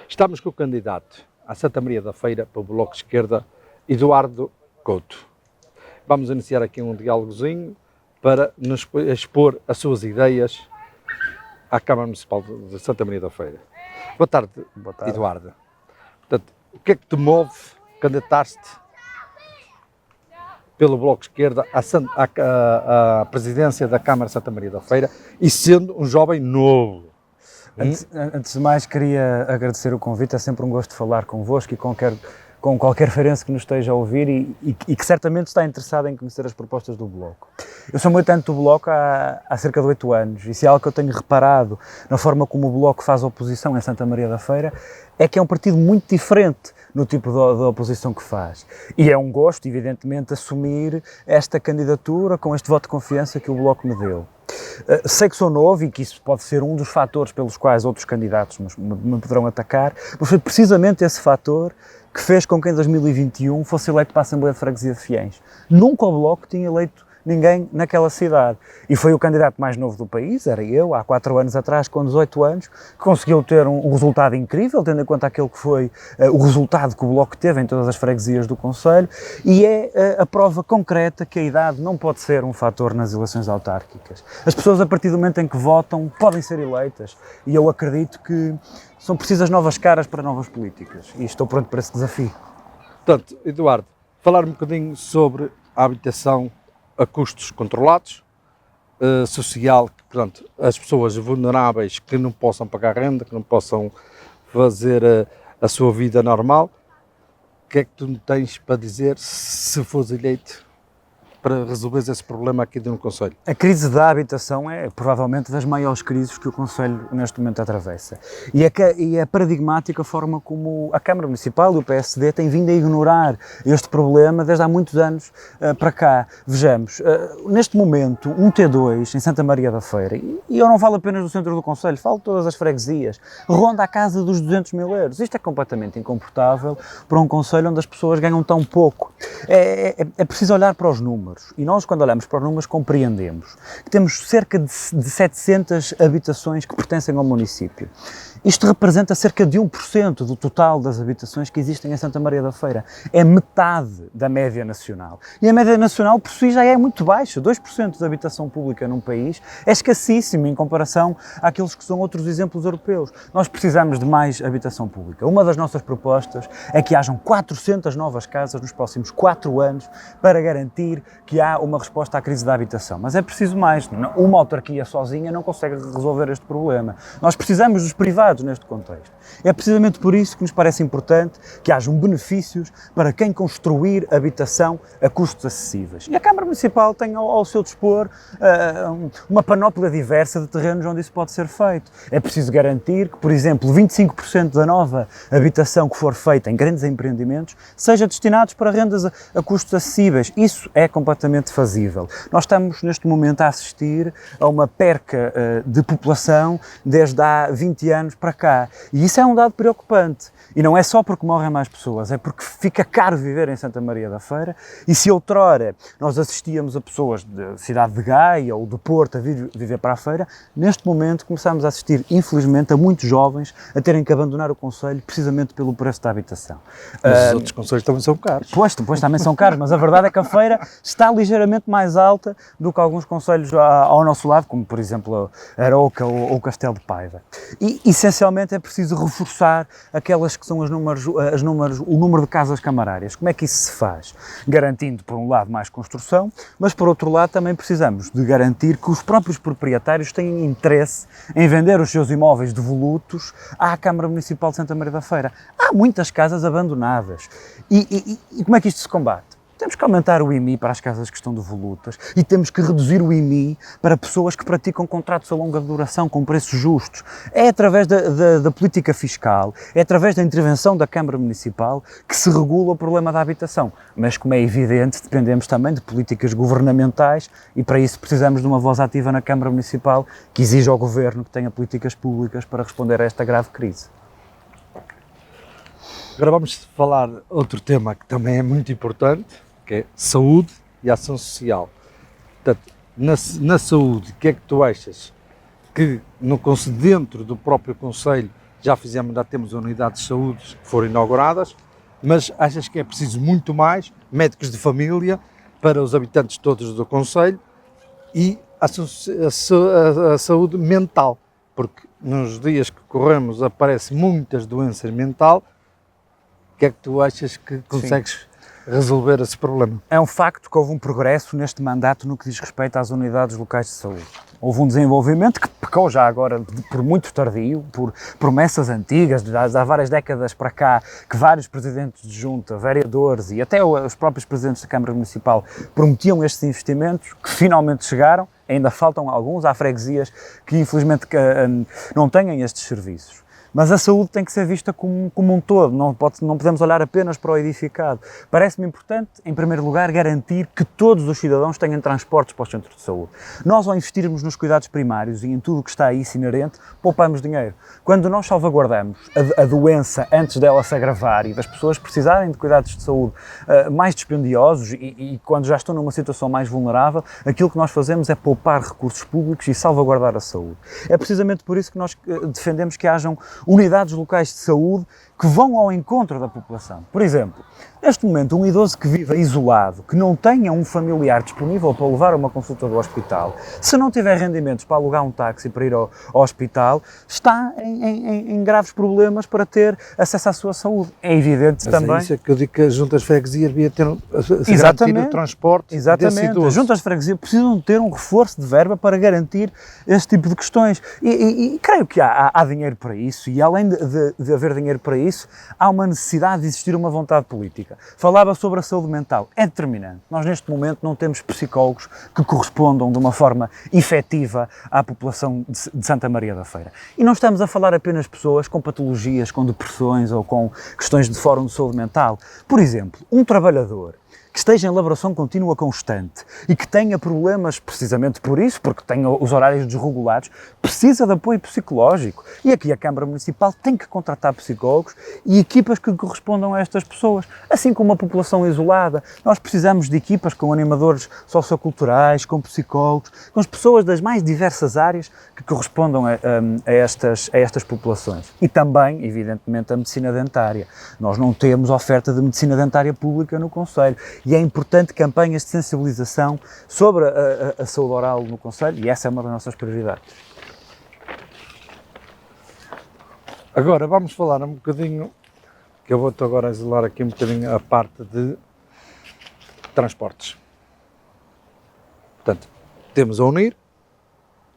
Estamos com o candidato à Santa Maria da Feira para o Bloco de Esquerda, Eduardo Couto. Vamos iniciar aqui um diálogozinho para nos expor as suas ideias à Câmara Municipal de Santa Maria da Feira. Boa tarde, Eduardo. Portanto, o que é que te move candidatar-te pelo Bloco de Esquerda à presidência da Câmara de Santa Maria da Feira e sendo um jovem novo? Antes de mais, queria agradecer o convite. É sempre um gosto falar convosco e com qualquer feirense que nos esteja a ouvir e que certamente está interessado em conhecer as propostas do Bloco. Eu sou militante do Bloco há cerca de 8 anos e se é algo que eu tenho reparado na forma como o Bloco faz oposição em Santa Maria da Feira é que é um partido muito diferente no tipo de oposição que faz. E é um gosto, evidentemente, assumir esta candidatura com este voto de confiança que o Bloco me deu. Sei que sou novo e que isso pode ser um dos fatores pelos quais outros candidatos me poderão atacar, mas foi precisamente esse fator que fez com que em 2021 fosse eleito para a Assembleia de Freguesia de Fiens. Nunca o Bloco tinha eleito ninguém naquela cidade. E foi o candidato mais novo do país, era eu, há 4 anos atrás, com 18 anos, que conseguiu ter um resultado incrível, tendo em conta aquele que foi o resultado que o Bloco teve em todas as freguesias do concelho, e é a prova concreta que a idade não pode ser um fator nas eleições autárquicas. As pessoas, a partir do momento em que votam, podem ser eleitas, e eu acredito que são precisas novas caras para novas políticas, e estou pronto para esse desafio. Portanto, Eduardo, falar um bocadinho sobre a habitação a custos controlados, social, que, portanto, as pessoas vulneráveis que não possam pagar renda, que não possam fazer a sua vida normal. O que é que tu tens para dizer se fores eleito para resolver esse problema aqui no concelho? A crise da habitação é provavelmente das maiores crises que o concelho neste momento atravessa. E é paradigmática a forma como a Câmara Municipal e o PSD têm vindo a ignorar este problema desde há muitos anos para cá. Vejamos, neste momento, um T2 em Santa Maria da Feira, e eu não falo apenas do centro do concelho, falo de todas as freguesias, ronda a casa dos 200 mil euros. Isto é completamente incomportável para um concelho onde as pessoas ganham tão pouco. É preciso olhar para os números. E nós, quando olhamos para os números, compreendemos que temos cerca de 700 habitações que pertencem ao município. Isto representa cerca de 1% do total das habitações que existem em Santa Maria da Feira. É metade da média nacional. E a média nacional, por si, já é muito baixa. 2% de habitação pública num país é escassíssimo em comparação àqueles que são outros exemplos europeus. Nós precisamos de mais habitação pública. Uma das nossas propostas é que hajam 400 novas casas nos próximos 4 anos para garantir que há uma resposta à crise da habitação. Mas é preciso mais. Uma autarquia sozinha não consegue resolver este problema. Nós precisamos dos privados neste contexto. É precisamente por isso que nos parece importante que hajam benefícios para quem construir habitação a custos acessíveis. E a Câmara Municipal tem ao seu dispor uma panóplia diversa de terrenos onde isso pode ser feito. É preciso garantir que, por exemplo, 25% da nova habitação que for feita em grandes empreendimentos seja destinados para rendas a custos acessíveis. Isso é completamente fazível. Nós estamos neste momento a assistir a uma perca de população desde há 20 anos para cá. E isso é um dado preocupante. E não é só porque morrem mais pessoas, é porque fica caro viver em Santa Maria da Feira. E se outrora nós assistíamos a pessoas da cidade de Gaia ou de Porto a viver para a feira, neste momento começamos a assistir, infelizmente, a muitos jovens a terem que abandonar o concelho precisamente pelo preço da habitação. Mas os outros concelhos também são caros. Pois também são caros, mas a verdade é que a feira está ligeiramente mais alta do que alguns concelhos ao nosso lado, como por exemplo Arouca ou Castelo de Paiva. E essencialmente é preciso reforçar aquelas que são o número de casas camarárias. Como é que isso se faz? Garantindo, por um lado, mais construção, mas por outro lado também precisamos de garantir que os próprios proprietários têm interesse em vender os seus imóveis devolutos à Câmara Municipal de Santa Maria da Feira. Há muitas casas abandonadas. E como é que isto se combate? Temos que aumentar o IMI para as casas que estão devolutas e temos que reduzir o IMI para pessoas que praticam contratos a longa duração com preços justos. É através da política fiscal, é através da intervenção da Câmara Municipal que se regula o problema da habitação. Mas, como é evidente, dependemos também de políticas governamentais e para isso precisamos de uma voz ativa na Câmara Municipal que exija ao Governo que tenha políticas públicas para responder a esta grave crise. Agora vamos falar outro tema que também é muito importante, que é saúde e ação social. Portanto, na saúde, o que é que tu achas que dentro do próprio Conselho já temos unidades de saúde que foram inauguradas, mas achas que é preciso muito mais médicos de família para os habitantes todos do Conselho e a saúde mental, porque nos dias que corremos aparecem muitas doenças mentais. O que é que tu achas que consegues resolver esse problema? É um facto que houve um progresso neste mandato no que diz respeito às unidades locais de saúde. Houve um desenvolvimento que pecou já agora por muito tardio, por promessas antigas, há várias décadas para cá, que vários presidentes de junta, vereadores e até os próprios presidentes da Câmara Municipal prometiam estes investimentos, que finalmente chegaram. Ainda faltam alguns, há freguesias que infelizmente não têm estes serviços. Mas a saúde tem que ser vista como um todo, não podemos olhar apenas para o edificado. Parece-me importante, em primeiro lugar, garantir que todos os cidadãos tenham transportes para os centros de saúde. Nós, ao investirmos nos cuidados primários e em tudo o que está a isso inerente, poupamos dinheiro. Quando nós salvaguardamos a doença antes dela se agravar e das pessoas precisarem de cuidados de saúde mais dispendiosos e quando já estão numa situação mais vulnerável, aquilo que nós fazemos é poupar recursos públicos e salvaguardar a saúde. É precisamente por isso que nós defendemos que hajam unidades locais de saúde que vão ao encontro da população. Por exemplo, neste momento, um idoso que viva isolado, que não tenha um familiar disponível para levar a uma consulta do hospital, se não tiver rendimentos para alugar um táxi para ir ao hospital, está em graves problemas para ter acesso à sua saúde. É evidente mas também... É isso que eu digo que as juntas de freguesia devia ter Exatamente, o transporte desse idoso. As juntas de freguesia precisam ter um reforço de verba para garantir este tipo de questões. E creio que há dinheiro para isso, e além de haver dinheiro para isso, há uma necessidade de existir uma vontade política. Falava sobre a saúde mental. É determinante. Nós, neste momento, não temos psicólogos que correspondam de uma forma efetiva à população de Santa Maria da Feira. E não estamos a falar apenas de pessoas com patologias, com depressões ou com questões de fórum de saúde mental. Por exemplo, um trabalhador que esteja em elaboração contínua constante e que tenha problemas precisamente por isso, porque tenha os horários desregulados, precisa de apoio psicológico. E aqui a Câmara Municipal tem que contratar psicólogos e equipas que correspondam a estas pessoas. Assim como a população isolada, nós precisamos de equipas com animadores socioculturais, com psicólogos, com as pessoas das mais diversas áreas que correspondam a estas populações. E também, evidentemente, a medicina dentária. Nós não temos oferta de medicina dentária pública no Concelho. E é importante campanhas de sensibilização sobre a saúde oral no Concelho, e essa é uma das nossas prioridades. Agora vamos falar um bocadinho, que eu vou-te agora isolar aqui um bocadinho a parte de transportes. Portanto, temos a UNIR,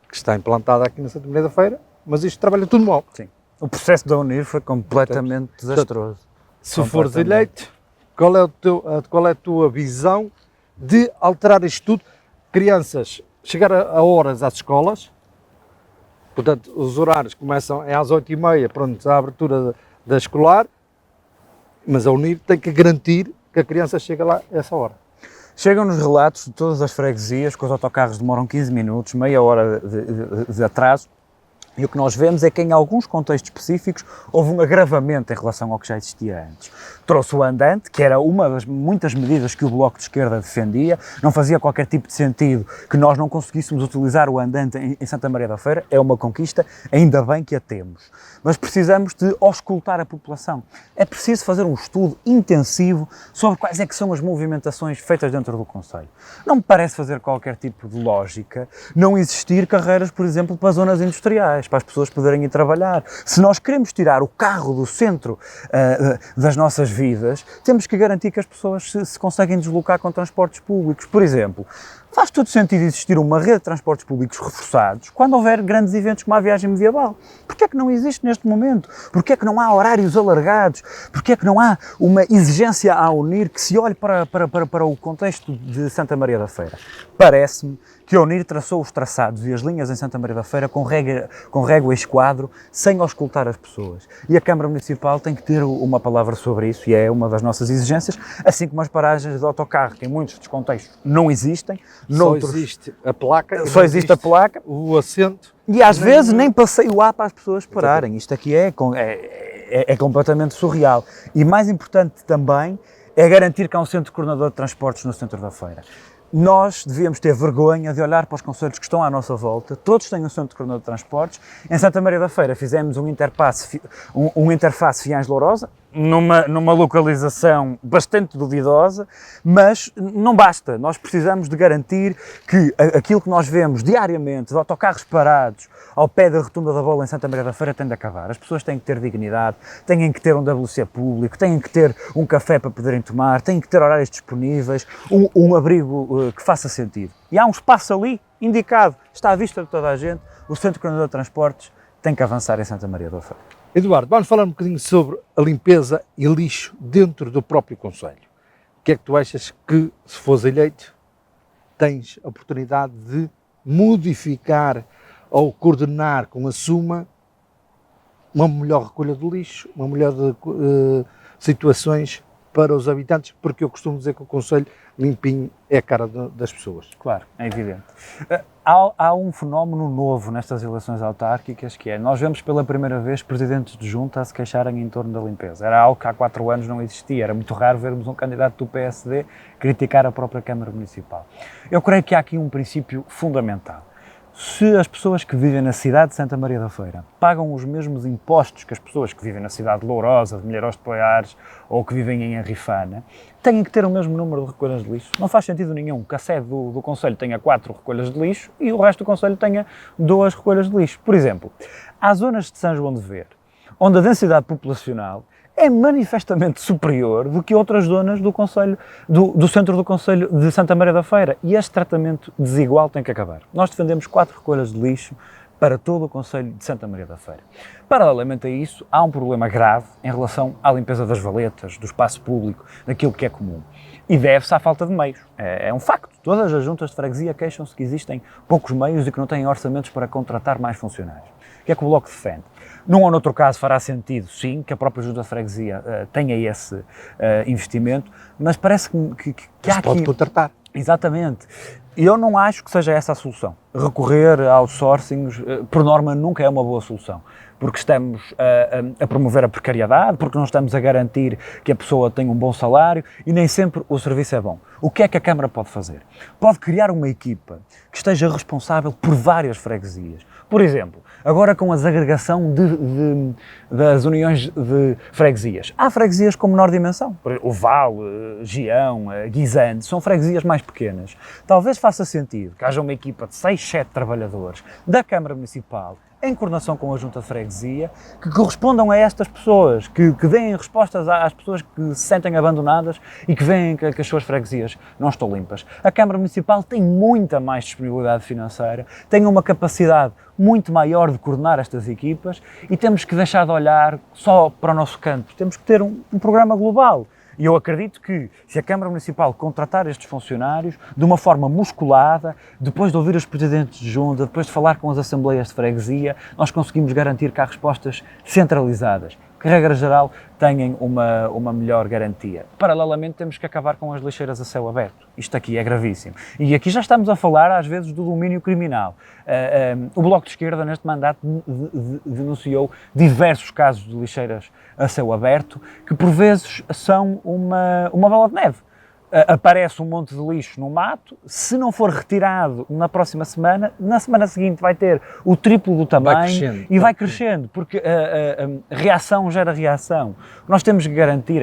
que está implantada aqui na Santa Maria da Feira, mas isto trabalha tudo mal. Sim. O processo da UNIR foi completamente desastroso. Se fores eleito, qual é a tua visão de alterar isto tudo? Crianças chegar a horas às escolas, portanto, os horários começam às 8h30, pronto, a abertura da escolar, mas a UNIR tem que garantir que a criança chega lá a essa hora. Chegam-nos relatos de todas as freguesias que os autocarros demoram 15 minutos, meia hora de atraso. E o que nós vemos é que em alguns contextos específicos houve um agravamento em relação ao que já existia antes. Trouxe o andante, que era uma das muitas medidas que o Bloco de Esquerda defendia, não fazia qualquer tipo de sentido que nós não conseguíssemos utilizar o andante em Santa Maria da Feira, é uma conquista, ainda bem que a temos. Mas precisamos de auscultar a população. É preciso fazer um estudo intensivo sobre quais é que são as movimentações feitas dentro do Concelho. Não me parece fazer qualquer tipo de lógica não existir carreiras, por exemplo, para zonas industriais, para as pessoas poderem ir trabalhar. Se nós queremos tirar o carro do centro das nossas vidas, temos que garantir que as pessoas se conseguem deslocar com transportes públicos. Por exemplo, faz todo sentido existir uma rede de transportes públicos reforçados quando houver grandes eventos como a viagem medieval. Porquê é que não existe neste momento? Porquê é que não há horários alargados? Porquê é que não há uma exigência a unir que se olhe para o contexto de Santa Maria da Feira? Parece-me que a UNIR traçou os traçados e as linhas em Santa Maria da Feira com régua e esquadro, sem auscultar as pessoas. E a Câmara Municipal tem que ter uma palavra sobre isso, e é uma das nossas exigências, assim como as paragens de autocarro, que em muitos dos contextos não existem. Só existe a placa. Só existe a placa. O assento. E às vezes nem passeio há para as pessoas pararem. Isto aqui é completamente surreal. E mais importante também é garantir que há um centro coordenador de transportes no centro da feira. Nós devíamos ter vergonha de olhar para os concelhos que estão à nossa volta, todos têm um centro de coordenador de transportes. Em Santa Maria da Feira fizemos um interface Fiães-Lourosa, numa localização bastante duvidosa, mas não basta. Nós precisamos de garantir que aquilo que nós vemos diariamente de autocarros parados ao pé da Rotunda da Bola em Santa Maria da Feira tem de acabar. As pessoas têm que ter dignidade, têm que ter um WC público, têm que ter um café para poderem tomar, têm que ter horários disponíveis, um abrigo que faça sentido. E há um espaço ali indicado, está à vista de toda a gente, o Centro de Coordenador de Transportes tem que avançar em Santa Maria da Feira. Eduardo, vamos falar um bocadinho sobre a limpeza e lixo dentro do próprio concelho. O que é que tu achas que, se fores eleito, tens a oportunidade de modificar ou coordenar com a Suma uma melhor recolha de lixo, uma melhor situações para os habitantes, porque eu costumo dizer que o concelho limpinho é a cara das pessoas. Claro, é evidente. Há um fenómeno novo nestas eleições autárquicas, que é, nós vemos pela primeira vez presidentes de junta a se queixarem em torno da limpeza. Era algo que há 4 anos não existia, era muito raro vermos um candidato do PSD criticar a própria Câmara Municipal. Eu creio que há aqui um princípio fundamental. Se as pessoas que vivem na cidade de Santa Maria da Feira pagam os mesmos impostos que as pessoas que vivem na cidade de Lourosa, de Milheirós de Poiares ou que vivem em Arrifana, têm que ter o mesmo número de recolhas de lixo. Não faz sentido nenhum que a sede do concelho tenha 4 recolhas de lixo e o resto do concelho tenha 2 recolhas de lixo. Por exemplo, há zonas de São João de Ver, onde a densidade populacional é manifestamente superior do que outras zonas do concelho, do centro do concelho de Santa Maria da Feira. E este tratamento desigual tem que acabar. Nós defendemos 4 recolhas de lixo para todo o concelho de Santa Maria da Feira. Paralelamente a isso, há um problema grave em relação à limpeza das valetas, do espaço público, daquilo que é comum. E deve-se à falta de meios. É um facto. Todas as juntas de freguesia queixam-se que existem poucos meios e que não têm orçamentos para contratar mais funcionários. O que é que o Bloco defende? Num ou noutro caso fará sentido, sim, que a própria junta de freguesia tenha esse investimento, mas parece que há aqui... pode contratar. Exatamente. E eu não acho que seja essa a solução. Recorrer a outsourcings, por norma, nunca é uma boa solução. Porque estamos a promover a precariedade, porque não estamos a garantir que a pessoa tenha um bom salário e nem sempre o serviço é bom. O que é que a Câmara pode fazer? Pode criar uma equipa que esteja responsável por várias freguesias. Por exemplo, agora com a desagregação das uniões de freguesias. Há freguesias com menor dimensão. O Val, Gião, Guisante, são freguesias mais pequenas. Talvez faça sentido que haja uma equipa de 6, 7 trabalhadores da Câmara Municipal em coordenação com a Junta de Freguesia, que correspondam a estas pessoas, que deem respostas às pessoas que se sentem abandonadas e que veem que as suas freguesias não estão limpas. A Câmara Municipal tem muita mais disponibilidade financeira, tem uma capacidade muito maior de coordenar estas equipas e temos que deixar de olhar só para o nosso canto, temos que ter um programa global. E eu acredito que, se a Câmara Municipal contratar estes funcionários de uma forma musculada, depois de ouvir os presidentes de junta, depois de falar com as assembleias de freguesia, nós conseguimos garantir que há respostas centralizadas, que, regra geral, tenham uma melhor garantia. Paralelamente, temos que acabar com as lixeiras a céu aberto. Isto aqui é gravíssimo. E aqui já estamos a falar, às vezes, do domínio criminal. O Bloco de Esquerda, neste mandato, denunciou diversos casos de lixeiras a céu aberto, que por vezes são uma bola de neve. Aparece um monte de lixo no mato, se não for retirado na próxima semana, na semana seguinte vai ter o triplo do tamanho e vai crescendo, porque a reação gera reação. O que nós temos que garantir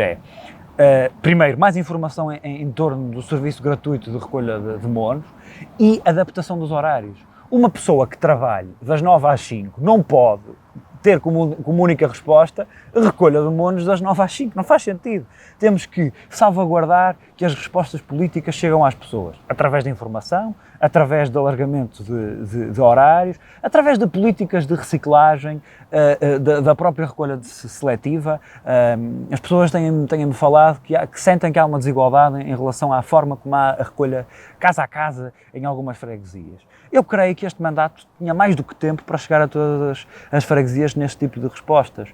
é, primeiro, mais informação em torno do serviço gratuito de recolha de monos e adaptação dos horários. Uma pessoa que trabalhe das 9 às 5 não pode ter como única resposta a recolha de monos das 9 às 5. Não faz sentido. Temos que salvaguardar que as respostas políticas chegam às pessoas, através da informação, através do alargamento de horários, através de políticas de reciclagem, da própria recolha seletiva. As pessoas têm-me falado que sentem que há uma desigualdade em relação à forma como há a recolha casa a casa em algumas freguesias. Eu creio que este mandato tinha mais do que tempo para chegar a todas as freguesias neste tipo de respostas.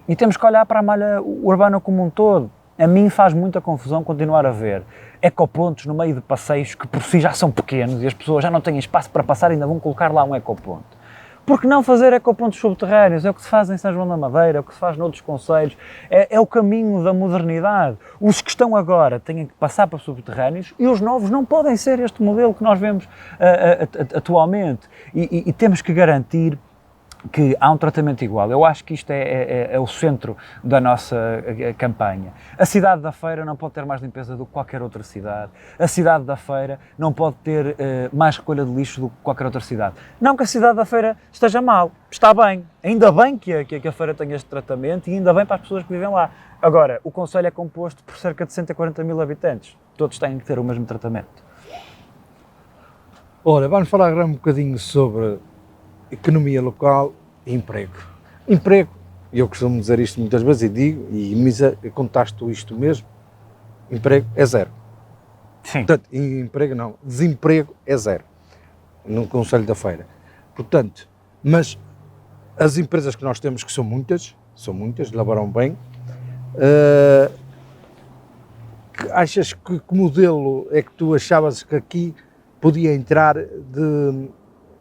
E temos que olhar para a malha urbana como um todo. A mim faz muita confusão continuar a ver ecopontos no meio de passeios que por si já são pequenos e as pessoas já não têm espaço para passar e ainda vão colocar lá um ecoponto. Por que não fazer ecopontos subterrâneos? É o que se faz em São João da Madeira, é o que se faz noutros concelhos, é o caminho da modernidade. Os que estão agora têm que passar para subterrâneos e os novos não podem ser este modelo que nós vemos atualmente. E temos que garantir que há um tratamento igual. Eu acho que isto é o centro da nossa campanha. A cidade da Feira não pode ter mais limpeza do que qualquer outra cidade. A cidade da Feira não pode ter mais recolha de lixo do que qualquer outra cidade. Não que a cidade da Feira esteja mal, está bem. Ainda bem que a Feira tem este tratamento e ainda bem para as pessoas que vivem lá. Agora, o concelho é composto por cerca de 140 mil habitantes. Todos têm que ter o mesmo tratamento. Olha, vamos falar agora um bocadinho sobre economia local e emprego. Emprego, eu costumo dizer isto muitas vezes e digo, e Misa, contaste isto mesmo, emprego é zero. Sim. Portanto, emprego não, desemprego é zero no Concelho da Feira. Portanto, mas as empresas que nós temos, que são muitas, elaboram bem, achas que modelo é que tu achavas que aqui podia entrar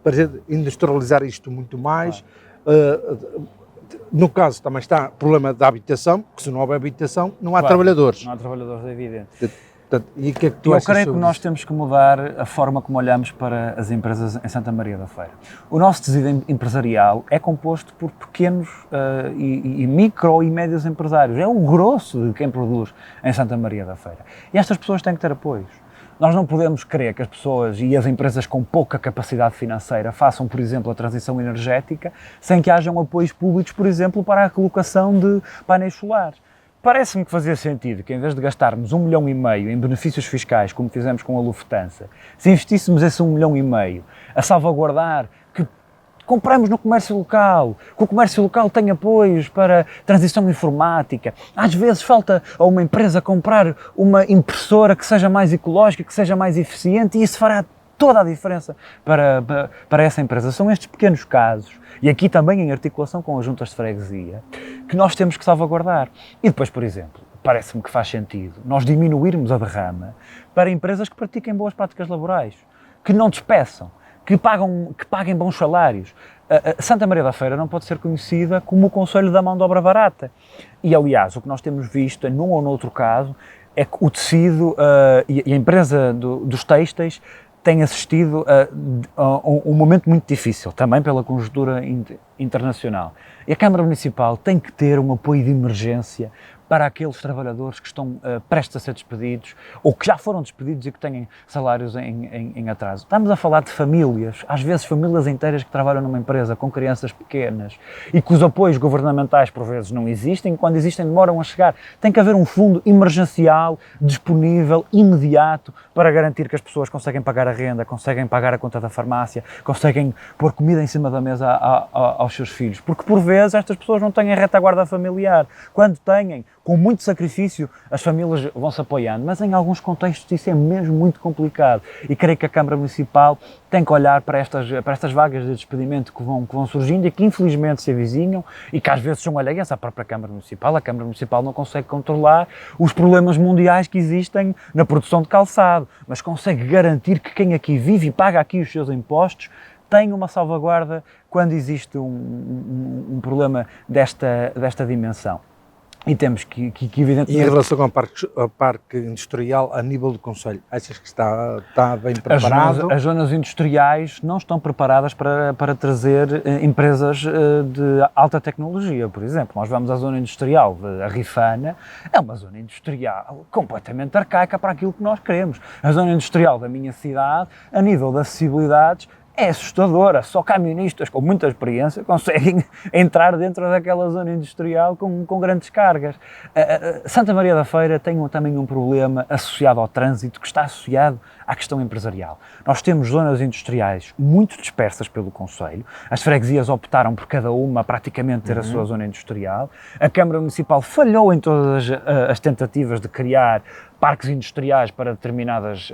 para industrializar isto muito mais? No caso também está o problema da habitação, porque se não houver habitação não há trabalhadores. Não há trabalhadores, é evidente. E o que é que tu Eu achas creio que sobre nós isso? temos que mudar a forma como olhamos para as empresas em Santa Maria da Feira. O nosso tecido empresarial é composto por pequenos e micro e médios empresários. É o grosso de quem produz em Santa Maria da Feira. E estas pessoas têm que ter apoios. Nós não podemos querer que as pessoas e as empresas com pouca capacidade financeira façam, por exemplo, a transição energética sem que hajam apoios públicos, por exemplo, para a colocação de painéis solares. Parece-me que fazia sentido que, em vez de gastarmos 1,5 milhão em benefícios fiscais, como fizemos com a Lufthansa, se investíssemos esse 1,5 milhão a salvaguardar que compramos no comércio local, que o comércio local tem apoios para transição informática. Às vezes falta a uma empresa comprar uma impressora que seja mais ecológica, que seja mais eficiente, e isso fará toda a diferença para essa empresa. São estes pequenos casos, e aqui também em articulação com as juntas de freguesia, que nós temos que salvaguardar. E depois, por exemplo, parece-me que faz sentido nós diminuirmos a derrama para empresas que pratiquem boas práticas laborais, que não despeçam, que paguem bons salários. Santa Maria da Feira não pode ser conhecida como o concelho da mão de obra barata. E, aliás, o que nós temos visto, num ou noutro caso, é que o tecido e a empresa dos têxteis tem assistido a um momento muito difícil, também pela conjuntura internacional. E a Câmara Municipal tem que ter um apoio de emergência para aqueles trabalhadores que estão prestes a ser despedidos ou que já foram despedidos e que têm salários em atraso. Estamos a falar de famílias, às vezes famílias inteiras que trabalham numa empresa com crianças pequenas e que os apoios governamentais por vezes não existem, quando existem demoram a chegar. Tem que haver um fundo emergencial, disponível, imediato, para garantir que as pessoas conseguem pagar a renda, conseguem pagar a conta da farmácia, conseguem pôr comida em cima da mesa aos seus filhos. Porque por vezes estas pessoas não têm a retaguarda familiar. Quando têm, com muito sacrifício, as famílias vão-se apoiando, mas em alguns contextos isso é mesmo muito complicado e creio que a Câmara Municipal tem que olhar para estas vagas de despedimento que vão surgindo e que infelizmente se avizinham e que às vezes são alheias à própria Câmara Municipal. A Câmara Municipal não consegue controlar os problemas mundiais que existem na produção de calçado, mas consegue garantir que quem aqui vive e paga aqui os seus impostos tem uma salvaguarda quando existe um problema desta dimensão. E temos que evidentemente... E em relação ao parque industrial a nível do concelho, achas que está bem preparado? As zonas industriais não estão preparadas para trazer empresas de alta tecnologia, por exemplo. Nós vamos à zona industrial de Arrifana, é uma zona industrial completamente arcaica para aquilo que nós queremos. A zona industrial da minha cidade, a nível de acessibilidades, é assustadora, só camionistas com muita experiência conseguem entrar dentro daquela zona industrial com grandes cargas. Santa Maria da Feira tem também um problema associado ao trânsito que está associado à questão empresarial. Nós temos zonas industriais muito dispersas pelo concelho, as freguesias optaram por cada uma praticamente ter a sua zona industrial, a Câmara Municipal falhou em todas as tentativas de criar parques industriais para determinadas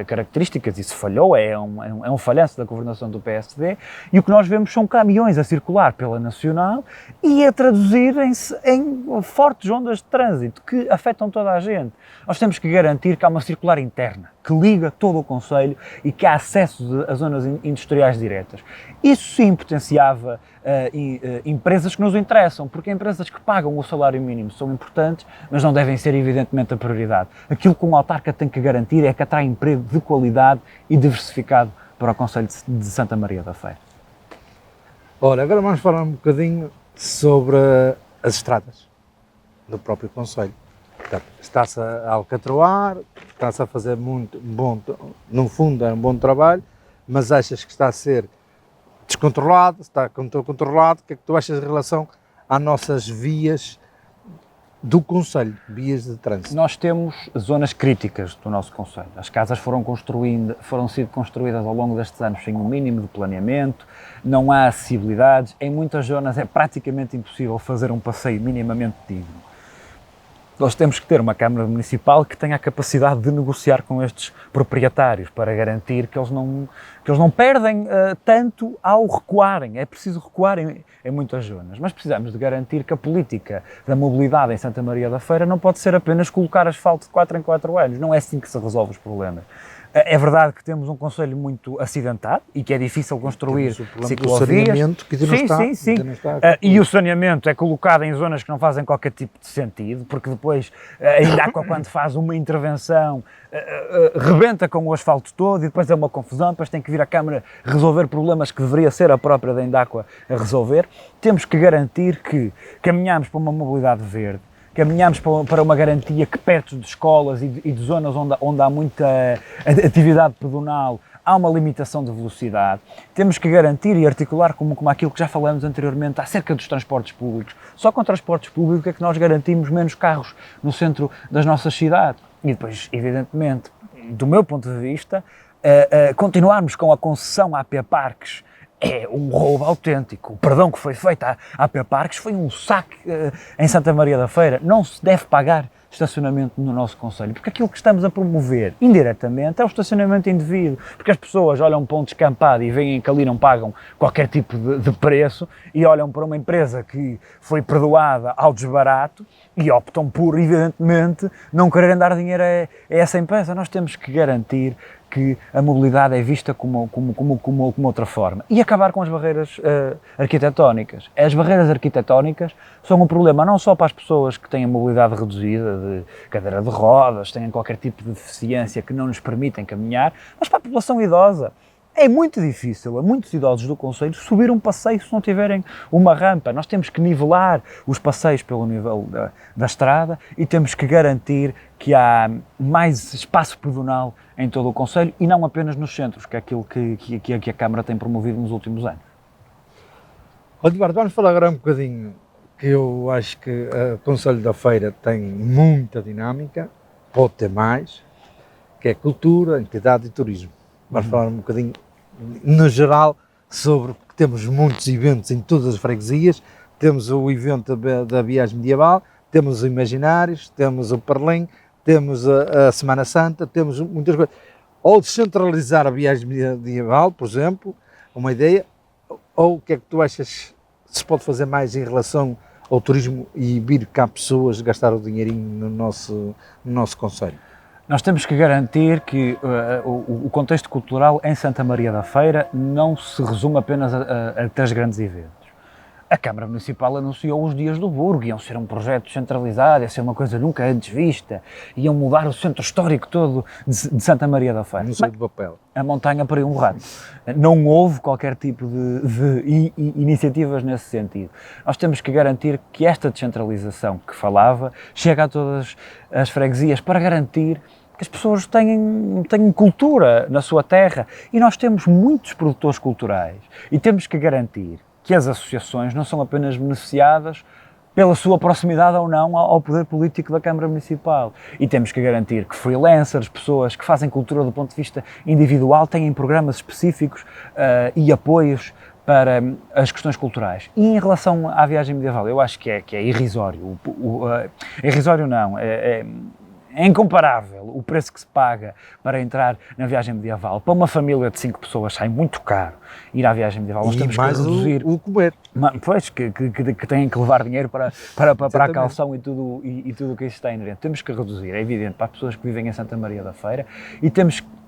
características, isso falhou, é um falhanço da governação do PSD, e o que nós vemos são caminhões a circular pela Nacional e a traduzirem-se em fortes ondas de trânsito que afetam toda a gente. Nós temos que garantir que há uma circular interna, que liga todo o concelho e que há acesso a zonas industriais diretas. Isso sim potenciava empresas que nos interessam, porque empresas que pagam o salário mínimo são importantes, mas não devem ser evidentemente a prioridade. Aquilo que um autarca tem que garantir é que atrai emprego de qualidade e diversificado para o concelho de Santa Maria da Feira. Ora, agora vamos falar um bocadinho sobre as estradas do próprio concelho. Portanto, está-se a alcatroar, está-se a fazer muito bom, no fundo é um bom trabalho, mas achas que está a ser descontrolado, está controlado? O que é que tu achas em relação às nossas vias do concelho, vias de trânsito? Nós temos zonas críticas do nosso concelho. As casas foram sido construídas ao longo destes anos sem um mínimo de planeamento, não há acessibilidades, em muitas zonas é praticamente impossível fazer um passeio minimamente digno. Nós temos que ter uma Câmara Municipal que tenha a capacidade de negociar com estes proprietários para garantir que eles não perdem tanto ao recuarem. É preciso recuar em muitas zonas, mas precisamos de garantir que a política da mobilidade em Santa Maria da Feira não pode ser apenas colocar asfalto de 4 em 4 anos. Não é assim que se resolve os problemas. É verdade que temos um concelho muito acidentado e que é difícil construir ciclovias. Sim. E o saneamento é colocado em zonas que não fazem qualquer tipo de sentido, porque depois a Indáqua, quando faz uma intervenção, rebenta com o asfalto todo e depois é uma confusão, depois tem que vir a Câmara resolver problemas que deveria ser a própria da Indáqua a resolver. Temos que garantir que caminhamos para uma mobilidade verde, caminhamos para uma garantia que perto de escolas e de zonas onde há muita atividade pedonal há uma limitação de velocidade. Temos que garantir e articular como aquilo que já falamos anteriormente acerca dos transportes públicos. Só com transportes públicos é que nós garantimos menos carros no centro das nossas cidades. E depois, evidentemente, do meu ponto de vista, continuarmos com a concessão à AP Parques é um roubo autêntico. O perdão que foi feito à AP Parques foi um saque em Santa Maria da Feira. Não se deve pagar estacionamento no nosso concelho, porque aquilo que estamos a promover indiretamente é o estacionamento indevido, porque as pessoas olham para um descampado e veem que ali não pagam qualquer tipo de preço e olham para uma empresa que foi perdoada ao desbarato e optam por, evidentemente, não quererem dar dinheiro a essa empresa. Nós temos que garantir que a mobilidade é vista como outra forma e acabar com as barreiras arquitetónicas. As barreiras arquitetónicas são um problema não só para as pessoas que têm a mobilidade reduzida, de cadeira de rodas, têm qualquer tipo de deficiência que não nos permitem caminhar, mas para a população idosa. É muito difícil a muitos idosos do concelho subir um passeio se não tiverem uma rampa. Nós temos que nivelar os passeios pelo nível da estrada e temos que garantir que há mais espaço pedonal em todo o concelho e não apenas nos centros, que é aquilo que a Câmara tem promovido nos últimos anos. Eduardo, vamos falar agora um bocadinho, que eu acho que o Concelho da Feira tem muita dinâmica, pode ter mais, que é cultura, entidade e turismo. Vamos falar um bocadinho, no geral, sobre que temos muitos eventos em todas as freguesias. Temos o evento da viagem medieval, temos os imaginários, temos o Perlim, temos a Semana Santa, temos muitas coisas. Ou descentralizar a viagem medieval, por exemplo, uma ideia, ou o que é que tu achas se pode fazer mais em relação ao turismo e vir cá pessoas gastar o dinheirinho no nosso concelho? Nós temos que garantir que o contexto cultural em Santa Maria da Feira não se resume apenas a 3 grandes eventos. A Câmara Municipal anunciou os Dias do Burgo, iam ser um projeto centralizado, ia ser uma coisa nunca antes vista, iam mudar o centro histórico todo de Santa Maria da Feira. Não sei de papel. A montanha pariu um rato. Não houve qualquer tipo de iniciativas nesse sentido. Nós temos que garantir que esta descentralização que falava chega a todas as freguesias para garantir que as pessoas tenham cultura na sua terra. E nós temos muitos produtores culturais e temos que garantir que as associações não são apenas beneficiadas pela sua proximidade ou não ao poder político da Câmara Municipal. E temos que garantir que freelancers, pessoas que fazem cultura do ponto de vista individual, têm programas específicos e apoios para as questões culturais. E em relação à viagem medieval, eu acho que é irrisório. Irrisório não, É incomparável o preço que se paga para entrar na viagem medieval. Para uma família de 5 pessoas sai muito caro ir à viagem medieval. Nós temos mais que reduzir o comer. Pois, que têm que levar dinheiro para a calção e tudo o que isso está inerente. Temos que reduzir, é evidente, para as pessoas que vivem em Santa Maria da Feira.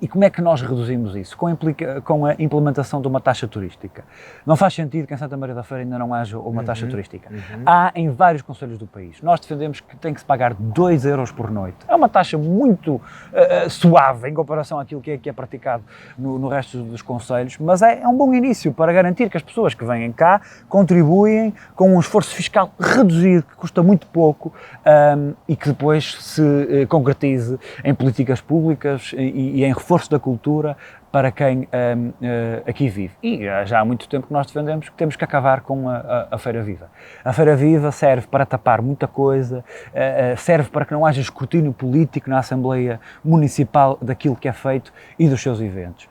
E como é que nós reduzimos isso? Com a implementação de uma taxa turística. Não faz sentido que em Santa Maria da Feira ainda não haja uma taxa turística. Há em vários concelhos do país. Nós defendemos que tem que se pagar 2 euros por noite. É uma taxa muito suave em comparação àquilo que é praticado no resto dos concelhos, mas é um bom início para garantir que as pessoas que vêm cá contribuem com um esforço fiscal reduzido, que custa muito pouco e que depois se concretize em políticas públicas e em reforço da cultura para quem aqui vive. E já há muito tempo que nós defendemos que temos que acabar com a Feira Viva. A Feira Viva serve para tapar muita coisa, serve para que não haja escrutínio político na Assembleia Municipal daquilo que é feito e dos seus eventos.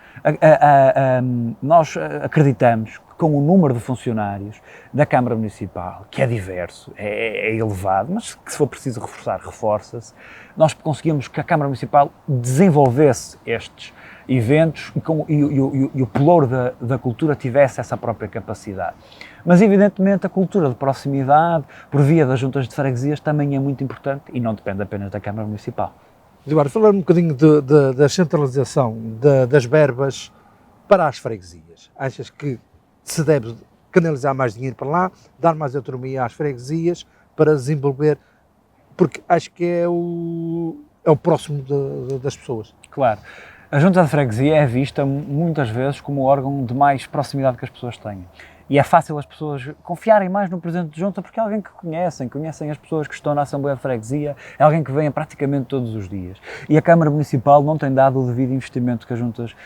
Nós acreditamos que com o número de funcionários da Câmara Municipal, que é diverso, é elevado, mas que se for preciso reforçar, reforça-se, nós conseguimos que a Câmara Municipal desenvolvesse estes eventos e o pelouro da cultura tivesse essa própria capacidade. Mas, evidentemente, a cultura de proximidade, por via das juntas de freguesias, também é muito importante e não depende apenas da Câmara Municipal. Eduardo, falar um bocadinho da centralização das verbas para as freguesias. Achas que se deve canalizar mais dinheiro para lá, dar mais autonomia às freguesias para desenvolver, porque acho que é o próximo das pessoas. Claro. A Junta de Freguesia é vista muitas vezes como o órgão de mais proximidade que as pessoas têm. E é fácil as pessoas confiarem mais no Presidente de Junta porque é alguém que conhecem as pessoas que estão na Assembleia de Freguesia, é alguém que vem praticamente todos os dias. E a Câmara Municipal não tem dado o devido investimento que as juntas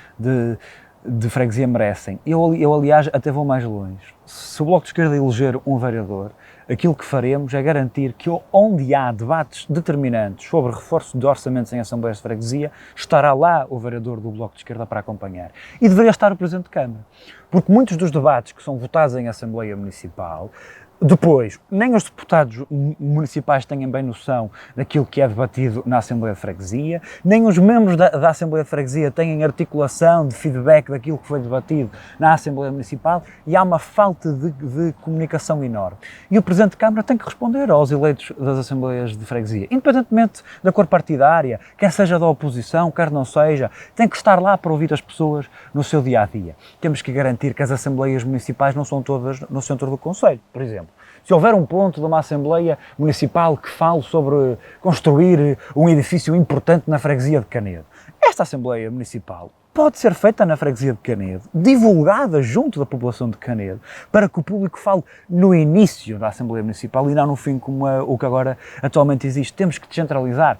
de freguesia merecem. Eu, aliás, até vou mais longe. Se o Bloco de Esquerda eleger um vereador, aquilo que faremos é garantir que onde há debates determinantes sobre reforço de orçamentos em Assembleias de Freguesia, estará lá o vereador do Bloco de Esquerda para acompanhar. E deveria estar o Presidente de Câmara. Porque muitos dos debates que são votados em Assembleia Municipal, depois, nem os deputados municipais têm bem noção daquilo que é debatido na Assembleia de Freguesia, nem os membros da Assembleia de Freguesia têm articulação de feedback daquilo que foi debatido na Assembleia Municipal e há uma falta de comunicação enorme. E o Presidente de Câmara tem que responder aos eleitos das Assembleias de Freguesia, independentemente da cor partidária, quer seja da oposição, quer não seja, tem que estar lá para ouvir as pessoas no seu dia-a-dia. Temos que garantir que as Assembleias Municipais não são todas no centro do Conselho, por exemplo. Se houver um ponto de uma Assembleia Municipal que fale sobre construir um edifício importante na freguesia de Canedo, esta Assembleia Municipal pode ser feita na freguesia de Canedo, divulgada junto da população de Canedo, para que o público fale no início da Assembleia Municipal e não no fim como o que agora atualmente existe. Temos que descentralizar.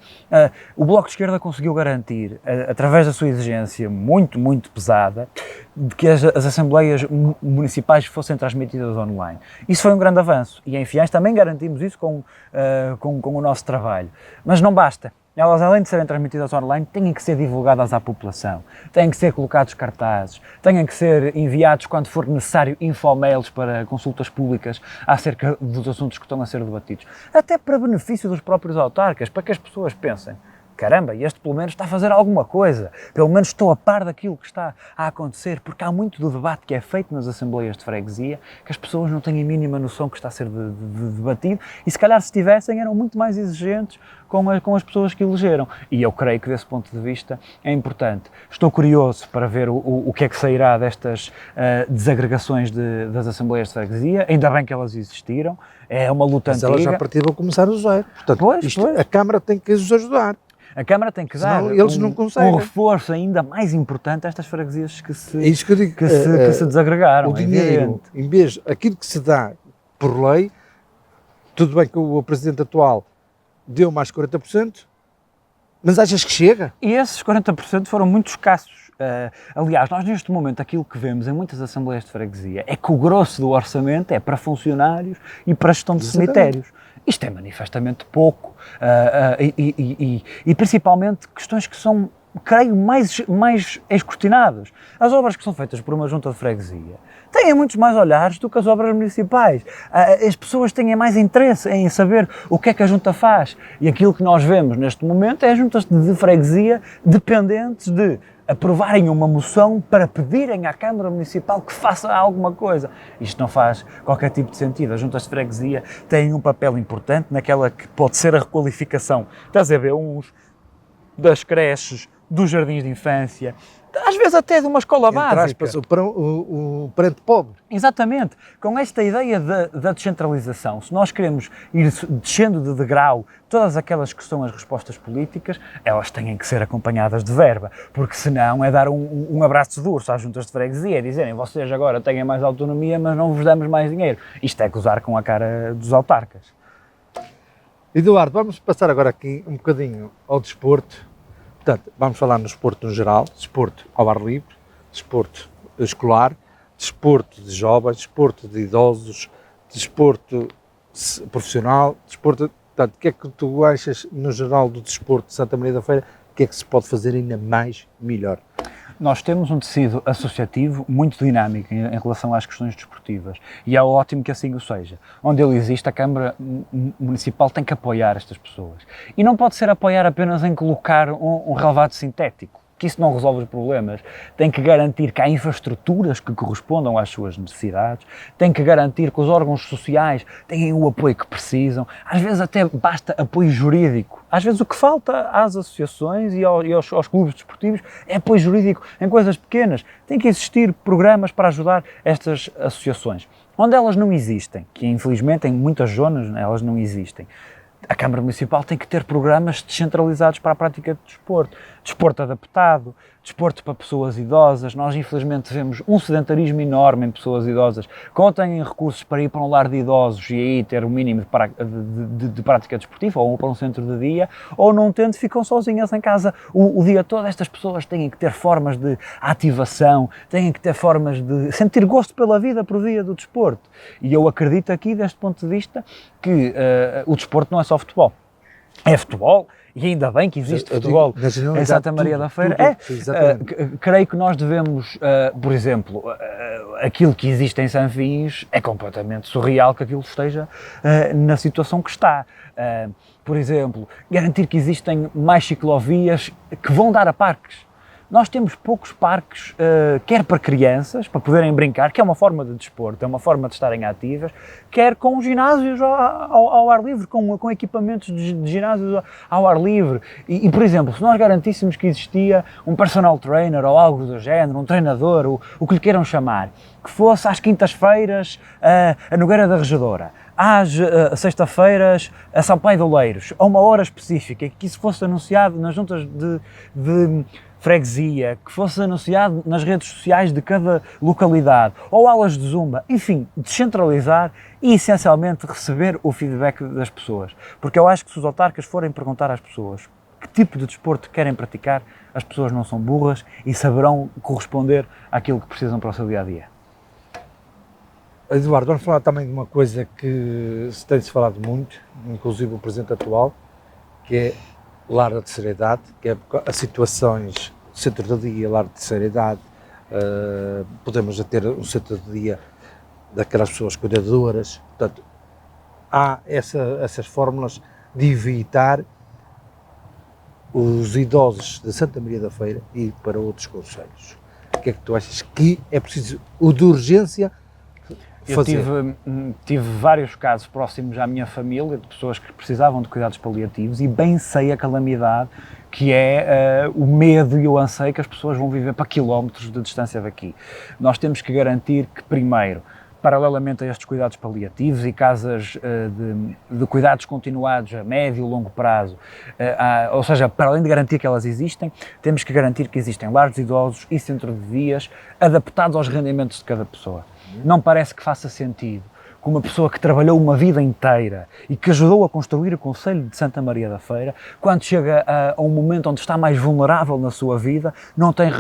O Bloco de Esquerda conseguiu garantir, através da sua exigência muito, muito pesada, de que as Assembleias Municipais fossem transmitidas online. Isso foi um grande avanço e em Fiães também garantimos isso com o nosso trabalho. Mas não basta. Elas, além de serem transmitidas online, têm que ser divulgadas à população, têm que ser colocados cartazes, têm que ser enviados, quando for necessário, infomails para consultas públicas acerca dos assuntos que estão a ser debatidos. Até para benefício dos próprios autarcas, para que as pessoas pensem: caramba, este pelo menos está a fazer alguma coisa, pelo menos estou a par daquilo que está a acontecer, porque há muito do debate que é feito nas Assembleias de Freguesia que as pessoas não têm a mínima noção que está a ser debatido e se calhar se tivessem eram muito mais exigentes com as pessoas que elegeram. E eu creio que desse ponto de vista é importante. Estou curioso para ver o que é que sairá destas desagregações das Assembleias de Freguesia, ainda bem que elas existiram, é uma luta antiga. Mas elas já partiram a começar a usar, portanto a Câmara tem que os ajudar. A Câmara tem que dar um reforço ainda mais importante a estas freguesias que se desagregaram. O dinheiro, em vez aquilo que se dá por lei, tudo bem que o Presidente atual deu mais 40%, mas achas que chega? E esses 40% foram muito escassos. Aliás, nós neste momento aquilo que vemos em muitas Assembleias de Freguesia é que o grosso do orçamento é para funcionários e para a gestão de cemitérios. Isto é manifestamente pouco e principalmente questões que são creio, mais escrutinados. As obras que são feitas por uma junta de freguesia têm muitos mais olhares do que as obras municipais. As pessoas têm mais interesse em saber o que é que a junta faz. E aquilo que nós vemos neste momento é as juntas de freguesia dependentes de aprovarem uma moção para pedirem à Câmara Municipal que faça alguma coisa. Isto não faz qualquer tipo de sentido. As juntas de freguesia têm um papel importante naquela que pode ser a requalificação. Estás a ver, uns das creches, dos jardins de infância, às vezes até de uma escola básica. O parente pobre. Exatamente. Com esta ideia da descentralização, se nós queremos ir descendo de degrau todas aquelas que são as respostas políticas, elas têm que ser acompanhadas de verba, porque senão é dar um abraço de urso às juntas de freguesia e dizerem vocês agora têm mais autonomia, mas não vos damos mais dinheiro. Isto é gozar com a cara dos autarcas. Eduardo, vamos passar agora aqui um bocadinho ao desporto. Portanto, vamos falar no desporto no geral, desporto ao ar livre, desporto escolar, desporto de jovens, desporto de idosos, desporto profissional, desporto... Portanto, o que é que tu achas, no geral, do desporto de Santa Maria da Feira? O que é que se pode fazer ainda mais melhor? Nós temos um tecido associativo muito dinâmico em relação às questões desportivas e é ótimo que assim o seja. Onde ele existe, a Câmara Municipal tem que apoiar estas pessoas. E não pode ser apoiar apenas em colocar um relvado sintético, que isso não resolve os problemas. Tem que garantir que há infraestruturas que correspondam às suas necessidades, tem que garantir que os órgãos sociais têm o apoio que precisam, às vezes até basta apoio jurídico. Às vezes o que falta às associações e aos clubes desportivos é apoio jurídico em coisas pequenas. Tem que existir programas para ajudar estas associações. Onde elas não existem, que infelizmente em muitas zonas elas não existem, a Câmara Municipal tem que ter programas descentralizados para a prática de desporto. Desporto adaptado, desporto para pessoas idosas. Nós, infelizmente, vemos um sedentarismo enorme em pessoas idosas que ou têm recursos para ir para um lar de idosos e aí ter o mínimo de prática desportiva ou para um centro de dia, ou não tendo, ficam sozinhas em casa o dia todo. Estas pessoas têm que ter formas de ativação, têm que ter formas de sentir gosto pela vida por via do desporto. E eu acredito aqui, deste ponto de vista, que o desporto não é só futebol. É futebol, e ainda bem que existe futebol em Santa Maria da Feira. Creio que nós devemos, por exemplo, aquilo que existe em Sanfins é completamente surreal que aquilo esteja na situação que está. Por exemplo, garantir que existem mais ciclovias que vão dar a parques. Nós temos poucos parques, quer para crianças, para poderem brincar, que é uma forma de desporto, é uma forma de estarem ativas, quer com ginásios ao ar livre, com equipamentos de ginásios ao ar livre. E, por exemplo, se nós garantíssemos que existia um personal trainer ou algo do género, um treinador, o que lhe queiram chamar, que fosse às quintas-feiras a Nogueira da Regedora, às sexta-feiras a Sampaio de Oleiros, a uma hora específica, que isso fosse anunciado nas juntas de freguesia, que fosse anunciado nas redes sociais de cada localidade, ou aulas de zumba, enfim, descentralizar e essencialmente receber o feedback das pessoas. Porque eu acho que se os autarcas forem perguntar às pessoas que tipo de desporto querem praticar, as pessoas não são burras e saberão corresponder àquilo que precisam para o seu dia-a-dia. Eduardo, vamos falar também de uma coisa que se tem-se falado muito, inclusive o presidente atual, que é lar da terceira idade, que é as situações, centro de dia, lar de terceira idade, podemos ter um centro de dia daquelas pessoas cuidadoras, portanto, há essas fórmulas de evitar os idosos de Santa Maria da Feira ir para outros concelhos. O que é que tu achas que é preciso, o de urgência, fazer? Eu tive vários casos próximos à minha família, de pessoas que precisavam de cuidados paliativos e bem sei a calamidade que é o medo e o anseio que as pessoas vão viver para quilómetros de distância daqui. Nós temos que garantir que, primeiro, paralelamente a estes cuidados paliativos e casas de cuidados continuados a médio e longo prazo, ou seja, para além de garantir que elas existem, temos que garantir que existem lares de idosos e centro de dias adaptados aos rendimentos de cada pessoa. Não parece que faça sentido que uma pessoa que trabalhou uma vida inteira e que ajudou a construir o concelho de Santa Maria da Feira, quando chega a um momento onde está mais vulnerável na sua vida, não tem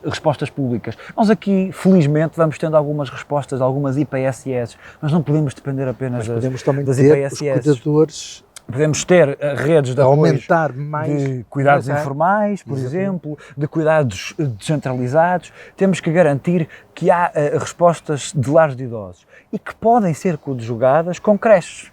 respostas públicas. Nós aqui, felizmente, vamos tendo algumas respostas, algumas IPSS, mas não podemos depender apenas das IPSS. Os cuidadores Podemos ter redes de apoio aumentar mais de cuidados mais, informais, por Exatamente. exemplo, de cuidados descentralizados. Temos que garantir que há respostas de lares de idosos e que podem ser conjugadas com creches.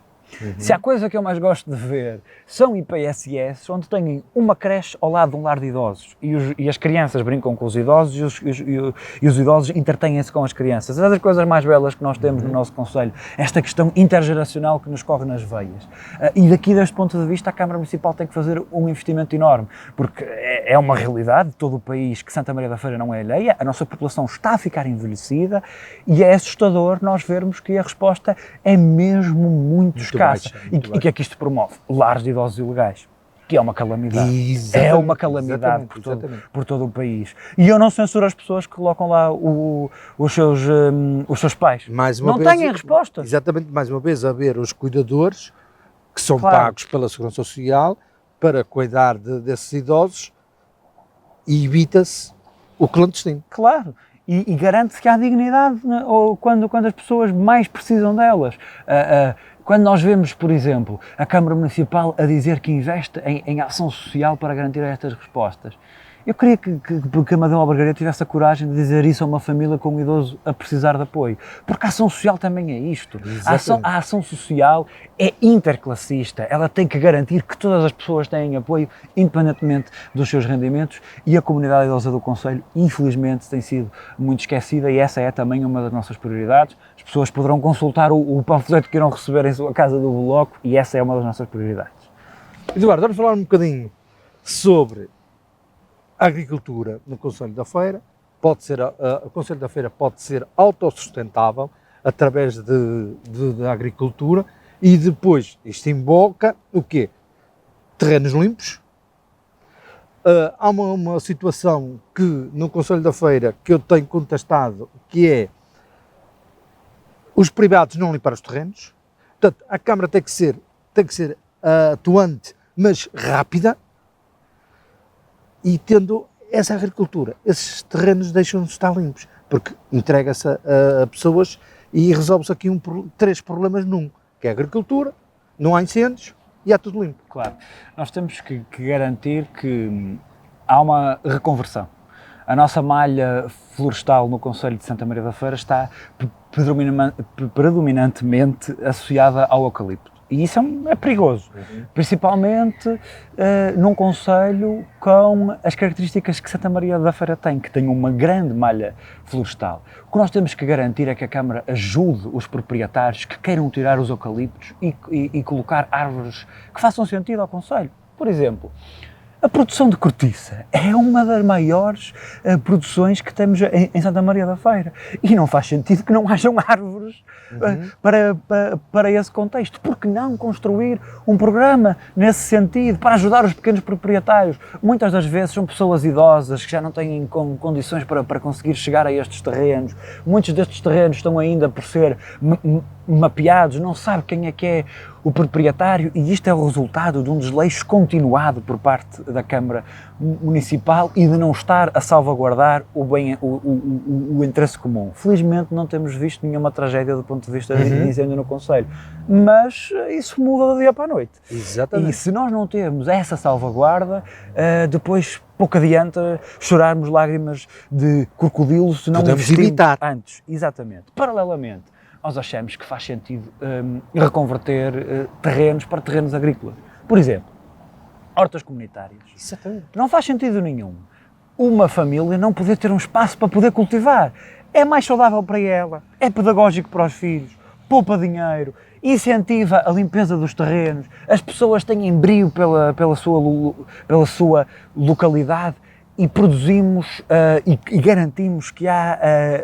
Se há coisa que eu mais gosto de ver são IPSS, onde têm uma creche ao lado de um lar de idosos e as crianças brincam com os idosos e os idosos entretêm-se com as crianças. É das coisas mais belas que nós temos no nosso concelho, esta questão intergeracional que nos corre nas veias. E daqui, deste ponto de vista, a Câmara Municipal tem que fazer um investimento enorme, porque é uma realidade de todo o país que Santa Maria da Feira não é alheia, a nossa população está a ficar envelhecida e é assustador nós vermos que a resposta é mesmo muito escassa. E que é que isto promove? Lares de idosos ilegais, que é uma calamidade. Exatamente, É uma calamidade por todo o país. E eu não censuro as pessoas que colocam lá os seus pais. Não têm resposta. Exatamente, mais uma vez, a ver os cuidadores que são Claro. pagos pela Segurança Social para cuidar desses idosos e evita-se o clandestino. Claro. E garante-se que há dignidade, né, ou quando as pessoas mais precisam delas. Quando nós vemos, por exemplo, a Câmara Municipal a dizer que investe em ação social para garantir estas respostas, eu queria que a Madame Albergaria tivesse a coragem de dizer isso a uma família com um idoso a precisar de apoio. Porque a ação social também é isto. A ação social é interclassista. Ela tem que garantir que todas as pessoas têm apoio, independentemente dos seus rendimentos, e a comunidade idosa do concelho, infelizmente, tem sido muito esquecida e essa é também uma das nossas prioridades. As pessoas poderão consultar o panfleto que irão receber em sua casa do bloco e essa é uma das nossas prioridades. Eduardo, vamos falar um bocadinho sobre a agricultura no Concelho da Feira. O Concelho da Feira pode ser autossustentável através da agricultura e depois isto invoca o quê? Terrenos limpos. Há uma situação que no Concelho da Feira que eu tenho contestado, que é os privados não limpar os terrenos. Portanto, a Câmara tem que ser atuante, mas rápida. E tendo essa agricultura, esses terrenos deixam de estar limpos, porque entrega-se a pessoas e resolve-se aqui três problemas num, que é a agricultura, não há incêndios e há tudo limpo. Claro, nós temos que garantir que há uma reconversão. A nossa malha florestal no Concelho de Santa Maria da Feira está predominantemente associada ao eucalipto. E isso é perigoso, principalmente num concelho com as características que Santa Maria da Feira tem, que tem uma grande malha florestal. O que nós temos que garantir é que a Câmara ajude os proprietários que queiram tirar os eucaliptos e colocar árvores que façam sentido ao concelho. Por exemplo, a produção de cortiça é uma das maiores produções que temos em Santa Maria da Feira e não faz sentido que não hajam árvores para esse contexto. Por que não construir um programa nesse sentido para ajudar os pequenos proprietários? Muitas das vezes são pessoas idosas que já não têm condições para conseguir chegar a estes terrenos. Muitos destes terrenos estão ainda por ser mapeados, não sabe quem é que é o proprietário e isto é o resultado de um desleixo continuado por parte da Câmara Municipal e de não estar a salvaguardar o interesse comum. Felizmente não temos visto nenhuma tragédia do ponto de vista de incêndio no concelho, mas isso muda do dia para a noite. Exatamente. E se nós não temos essa salvaguarda, depois pouco adianta chorarmos lágrimas de crocodilo se não Podemos investirmos evitar. antes. Exatamente. Paralelamente, nós achamos que faz sentido reconverter terrenos para terrenos agrícolas. Por exemplo, hortas comunitárias. Exatamente. Não faz sentido nenhum uma família não poder ter um espaço para poder cultivar. É mais saudável para ela, é pedagógico para os filhos, poupa dinheiro, incentiva a limpeza dos terrenos, as pessoas têm brio pela sua localidade e produzimos e garantimos que há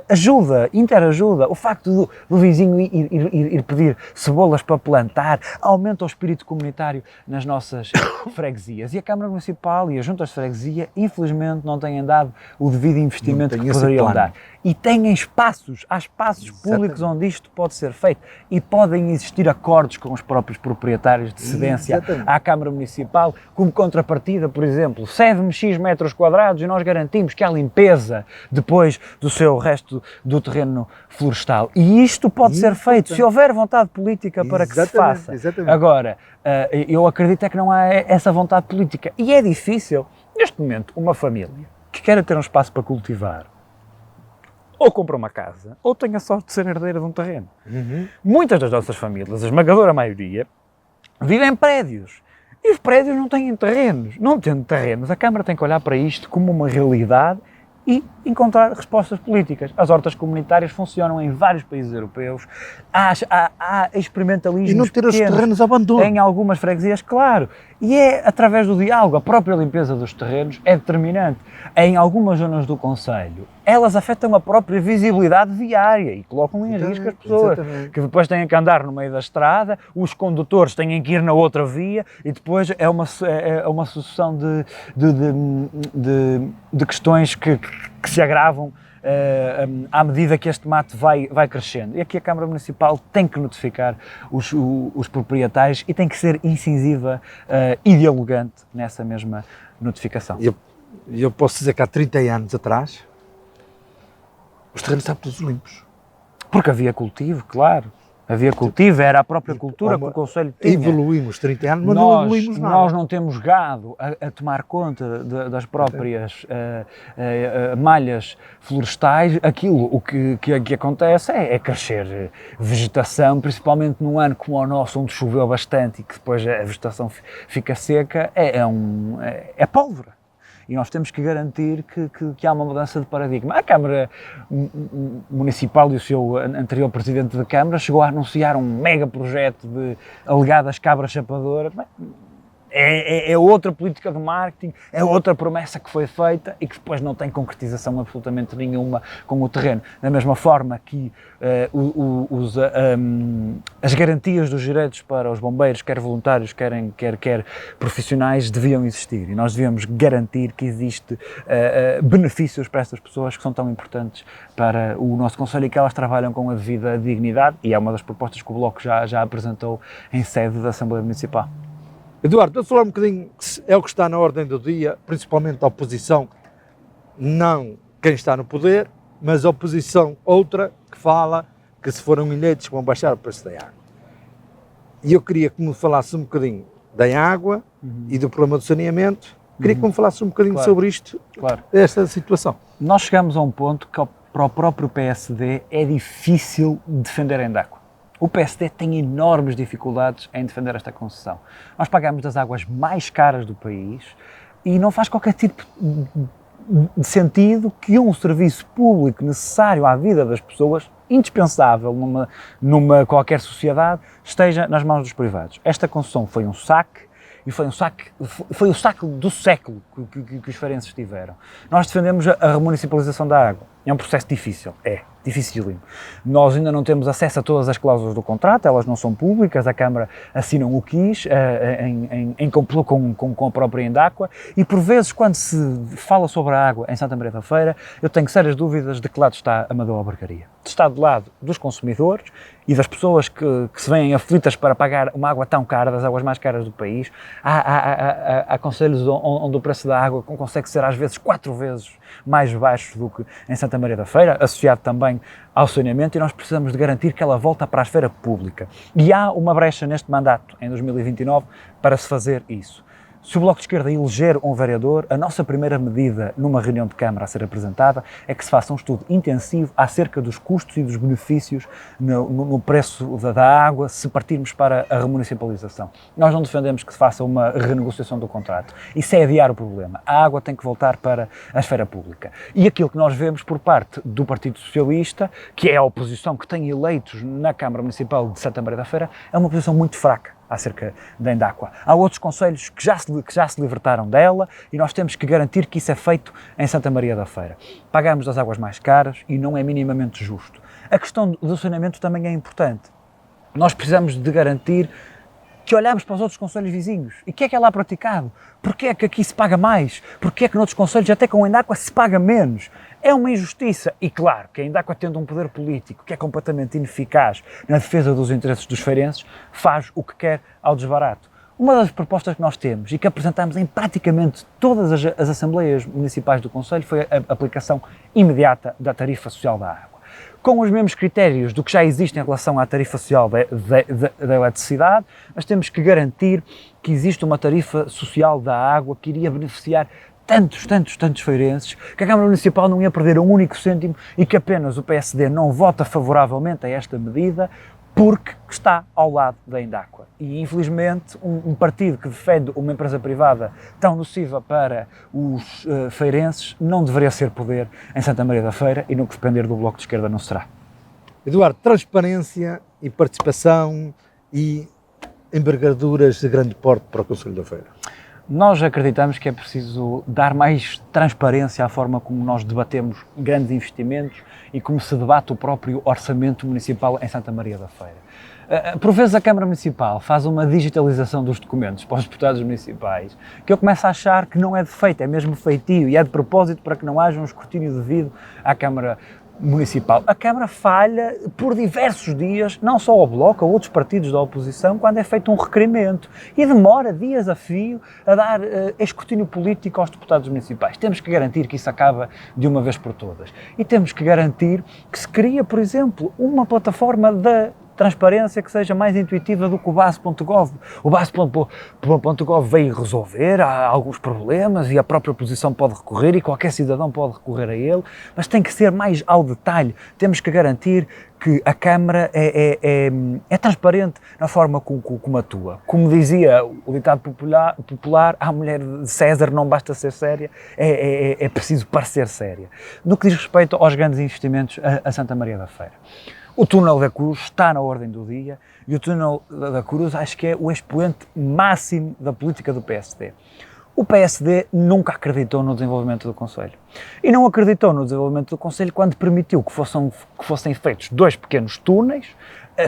ajuda, interajuda. O facto do vizinho ir pedir cebolas para plantar aumenta o espírito comunitário nas nossas freguesias. E a Câmara Municipal e as juntas de freguesia, infelizmente, não têm dado o devido investimento que poderiam dar. e têm espaços, há espaços públicos onde isto pode ser feito e podem existir acordos com os próprios proprietários de cedência à Câmara Municipal, como contrapartida, por exemplo, cede-me X metros quadrados e nós garantimos que há limpeza depois do seu resto do terreno florestal. E isto pode ser feito se houver vontade política para que se faça. Agora, eu acredito é que não há essa vontade política e é difícil, neste momento, uma família que queira ter um espaço para cultivar, ou compra uma casa, ou tenha sorte de ser herdeira de um terreno. Muitas das nossas famílias, a esmagadora maioria, vivem em prédios. E os prédios não têm terrenos. Não tendo terrenos, a Câmara tem que olhar para isto como uma realidade e encontrar respostas políticas. As hortas comunitárias funcionam em vários países europeus, há experimentalismos e não ter os terrenos abandono. Em algumas freguesias, claro, e é através do diálogo, a própria limpeza dos terrenos é determinante. Em algumas zonas do concelho, elas afetam a própria visibilidade viária e colocam em risco as pessoas, que depois têm que andar no meio da estrada, os condutores têm que ir na outra via e depois é uma sucessão de questões que se agravam à medida que este mato vai crescendo. E aqui a Câmara Municipal tem que notificar os proprietários e tem que ser incisiva e dialogante nessa mesma notificação. Eu posso dizer que há 30 anos atrás os terrenos estavam todos limpos. Porque havia cultivo, claro. Havia cultivo, era a própria cultura que o Concelho tinha. Evoluímos 30 anos, mas não evoluímos nada. Nós não temos gado a tomar conta das próprias malhas florestais. Aquilo o que acontece é crescer vegetação, principalmente num ano como o nosso, onde choveu bastante e que depois a vegetação fica seca, é pólvora. E nós temos que garantir que há uma mudança de paradigma. A Câmara Municipal e o seu anterior Presidente da Câmara chegou a anunciar um mega projeto de alegadas cabras chapadoras. É outra política de marketing, é outra promessa que foi feita e que depois não tem concretização absolutamente nenhuma com o terreno. Da mesma forma que as garantias dos direitos para os bombeiros, quer voluntários, quer profissionais, deviam existir. E nós devíamos garantir que existe benefícios para estas pessoas que são tão importantes para o nosso Concelho e que elas trabalham com a devida dignidade, e é uma das propostas que o Bloco já apresentou em sede da Assembleia Municipal. Eduardo, vou falar um bocadinho, é o que está na ordem do dia, principalmente a oposição, não quem está no poder, mas a oposição outra que fala que se foram eleitos vão baixar o preço da água. E eu queria que me falasse um bocadinho da água e do problema do saneamento, queria que me falasse um bocadinho sobre isto, esta situação. Nós chegamos a um ponto que para o próprio PSD é difícil defender a Endacua. O PSD tem enormes dificuldades em defender esta concessão. Nós pagamos das águas mais caras do país e não faz qualquer tipo de sentido que um serviço público necessário à vida das pessoas, indispensável numa qualquer sociedade, esteja nas mãos dos privados. Esta concessão foi um saque, e foi o saque do século que os farenses tiveram. Nós defendemos a remunicipalização da água. É um processo difícil, dificílimo. Nós ainda não temos acesso a todas as cláusulas do contrato, elas não são públicas, a Câmara assina o quis, em complô com a própria Endacua, e por vezes quando se fala sobre a água em Santa Maria da Feira, eu tenho sérias dúvidas de que lado está a Amadeu Albergaria. Está do lado dos consumidores e das pessoas que se veem aflitas para pagar uma água tão cara, das águas mais caras do país. Há concelhos onde o preço da água consegue ser às vezes 4 vezes mais baixo do que em Santa Maria da Feira, associado também ao saneamento, e nós precisamos de garantir que ela volta para a esfera pública. E há uma brecha neste mandato, em 2029, para se fazer isso. Se o Bloco de Esquerda eleger um vereador, a nossa primeira medida numa reunião de Câmara a ser apresentada é que se faça um estudo intensivo acerca dos custos e dos benefícios no preço da água se partirmos para a remunicipalização. Nós não defendemos que se faça uma renegociação do contrato. Isso é adiar o problema. A água tem que voltar para a esfera pública. E aquilo que nós vemos por parte do Partido Socialista, que é a oposição que tem eleitos na Câmara Municipal de Santa Maria da Feira, é uma posição muito fraca acerca da Endacua. Há outros concelhos que já se libertaram dela e nós temos que garantir que isso é feito em Santa Maria da Feira. Pagamos as águas mais caras e não é minimamente justo. A questão do saneamento também é importante. Nós precisamos de garantir que olhamos para os outros concelhos vizinhos. E o que é lá praticado? Porquê é que aqui se paga mais? Porquê é que noutros concelhos, até com a Endacua, se paga menos? É uma injustiça. E claro, que a Indacua, tendo um poder político que é completamente ineficaz na defesa dos interesses dos feirenses, faz o que quer ao desbarato. Uma das propostas que nós temos e que apresentamos em praticamente todas as Assembleias Municipais do Concelho foi a aplicação imediata da tarifa social da água. Com os mesmos critérios do que já existe em relação à tarifa social da eletricidade, mas temos que garantir que existe uma tarifa social da água que iria beneficiar tantos feirenses, que a Câmara Municipal não ia perder um único cêntimo e que apenas o PSD não vota favoravelmente a esta medida porque está ao lado da Indacua. E, infelizmente, um partido que defende uma empresa privada tão nociva para os feirenses não deveria ser poder em Santa Maria da Feira, e no que depender do Bloco de Esquerda não será. Eduardo, transparência e participação e envergaduras de grande porte para o Concelho da Feira. Nós acreditamos que é preciso dar mais transparência à forma como nós debatemos grandes investimentos e como se debate o próprio orçamento municipal em Santa Maria da Feira. Por vezes a Câmara Municipal faz uma digitalização dos documentos para os deputados municipais que eu começo a achar que não é de feito, é mesmo feitio e é de propósito para que não haja um escrutínio devido à Câmara Municipal. A Câmara falha por diversos dias, não só ao Bloco, a outros partidos da oposição, quando é feito um requerimento e demora dias a fio a dar escrutínio político aos deputados municipais. Temos que garantir que isso acaba de uma vez por todas e temos que garantir que se cria, por exemplo, uma plataforma da transparência que seja mais intuitiva do que o base.gov. O base.gov veio resolver alguns problemas e a própria oposição pode recorrer e qualquer cidadão pode recorrer a ele, mas tem que ser mais ao detalhe. Temos que garantir que a Câmara é transparente na forma como atua. Como dizia o ditado popular, a mulher de César não basta ser séria, é preciso parecer séria. No que diz respeito aos grandes investimentos a Santa Maria da Feira, o túnel da Cruz está na ordem do dia e o túnel da Cruz acho que é o expoente máximo da política do PSD. O PSD nunca acreditou no desenvolvimento do Concelho. E não acreditou no desenvolvimento do Concelho quando permitiu que fossem feitos 2 pequenos túneis,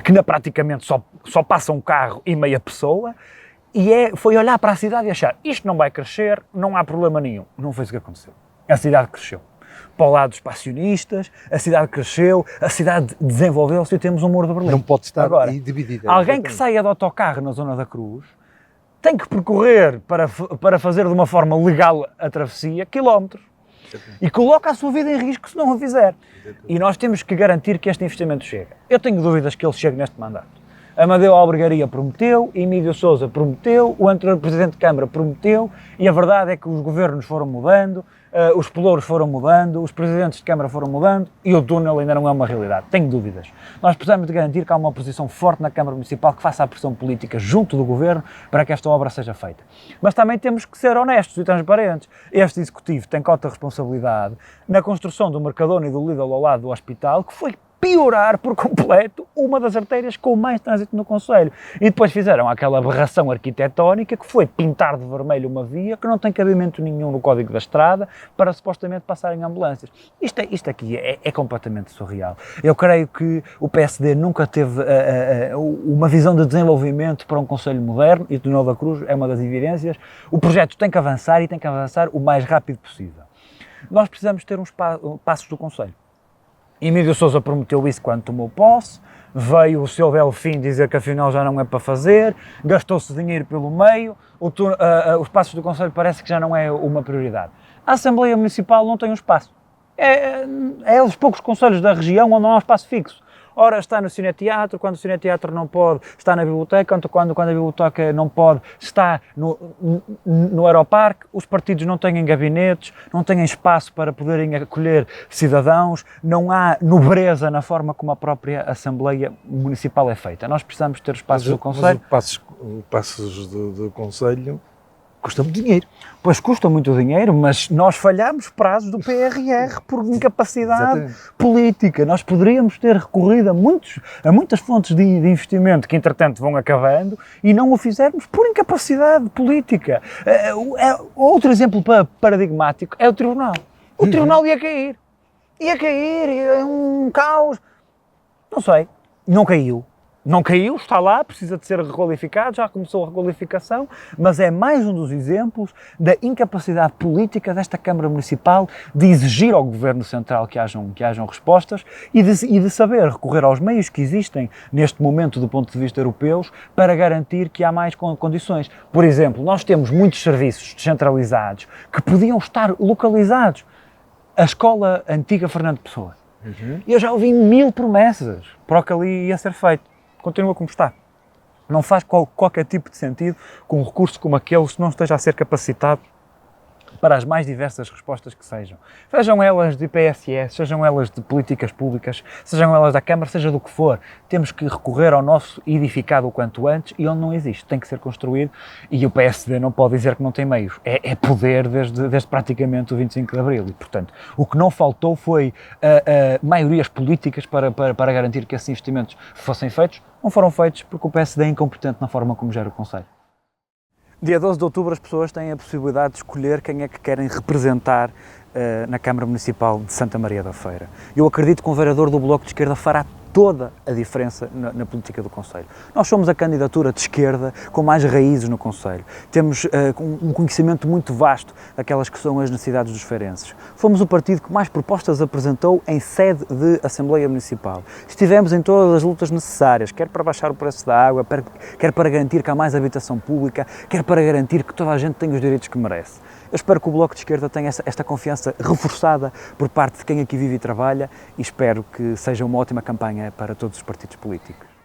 que praticamente só passa um carro e meia pessoa, e foi olhar para a cidade e achar isto não vai crescer, não há problema nenhum. Não foi isso que aconteceu. A cidade cresceu. Para o lado dos passionistas, a cidade cresceu, a cidade desenvolveu-se e temos um muro de Berlim. Não pode estar agora aí dividida. Alguém que saia de autocarro na zona da Cruz tem que percorrer para fazer de uma forma legal a travessia quilómetros e coloca a sua vida em risco se não o fizer. E nós temos que garantir que este investimento chegue. Eu tenho dúvidas que ele chegue neste mandato. Amadeu Albergaria prometeu, Emílio Sousa prometeu, o anterior Presidente de Câmara prometeu e a verdade é que os governos foram mudando, os pelouros foram mudando, os Presidentes de Câmara foram mudando e o túnel ainda não é uma realidade. Tenho dúvidas. Nós precisamos de garantir que há uma oposição forte na Câmara Municipal que faça a pressão política junto do Governo para que esta obra seja feita. Mas também temos que ser honestos e transparentes. Este Executivo tem cota de responsabilidade na construção do Mercadona e do Lidl ao lado do hospital, que foi piorar por completo uma das artérias com mais trânsito no Concelho. E depois fizeram aquela aberração arquitetónica que foi pintar de vermelho uma via que não tem cabimento nenhum no Código da Estrada para supostamente passarem ambulâncias. Isto aqui é completamente surreal. Eu creio que o PSD nunca teve uma visão de desenvolvimento para um Concelho moderno e o Túnel da Cruz é uma das evidências. O projeto tem que avançar e tem que avançar o mais rápido possível. Nós precisamos ter uns passos do Concelho. Emílio Sousa prometeu isso quando tomou posse, veio o seu Delfim dizer que afinal já não é para fazer, gastou-se dinheiro pelo meio, os passos do Concelho parece que já não é uma prioridade. A Assembleia Municipal não tem um espaço. É dos poucos concelhos da região onde não há um espaço fixo. Ora está no cineteatro, quando o cineteatro não pode, está na biblioteca, quando a biblioteca não pode, está no aeroparque. Os partidos não têm gabinetes, não têm espaço para poderem acolher cidadãos, não há nobreza na forma como a própria Assembleia Municipal é feita. Nós precisamos ter espaços do Concelho. Mas passos do Concelho custam muito dinheiro. Pois custa muito dinheiro, mas nós falhamos prazos do PRR por incapacidade Exatamente. política. Nós poderíamos ter recorrido a muitas fontes de investimento que, entretanto, vão acabando e não o fizermos por incapacidade política. Outro exemplo paradigmático é o Tribunal. O Tribunal ia cair. É um caos. Não sei, não caiu. Não caiu, está lá, precisa de ser requalificado, já começou a requalificação, mas é mais um dos exemplos da incapacidade política desta Câmara Municipal de exigir ao Governo Central que hajam respostas e de saber recorrer aos meios que existem neste momento do ponto de vista europeus para garantir que há mais condições. Por exemplo, nós temos muitos serviços descentralizados que podiam estar localizados. A escola antiga Fernando Pessoa. Eu já ouvi 1000 promessas para o que ali ia ser feito. Continua como está. Não faz qualquer tipo de sentido com um recurso como aquele se não esteja a ser capacitado para as mais diversas respostas que sejam. Sejam elas de PSS, sejam elas de políticas públicas, sejam elas da Câmara, seja do que for. Temos que recorrer ao nosso edificado o quanto antes e onde não existe. Tem que ser construído e o PSD não pode dizer que não tem meios. É poder desde praticamente o 25 de Abril e, portanto, o que não faltou foi maiorias políticas para garantir que esses investimentos fossem feitos. Não foram feitos porque o PSD é incompetente na forma como gera o Conselho. Dia 12 de outubro as pessoas têm a possibilidade de escolher quem é que querem representar na Câmara Municipal de Santa Maria da Feira. Eu acredito que um vereador do Bloco de Esquerda fará toda a diferença na política do Conselho. Nós somos a candidatura de esquerda com mais raízes no Conselho. Temos um conhecimento muito vasto daquelas que são as necessidades dos feirenses. Fomos o partido que mais propostas apresentou em sede de Assembleia Municipal. Estivemos em todas as lutas necessárias, quer para baixar o preço da água, quer para garantir que há mais habitação pública, quer para garantir que toda a gente tem os direitos que merece. Eu espero que o Bloco de Esquerda tenha esta confiança reforçada por parte de quem aqui vive e trabalha e espero que seja uma ótima campanha para todos os partidos políticos.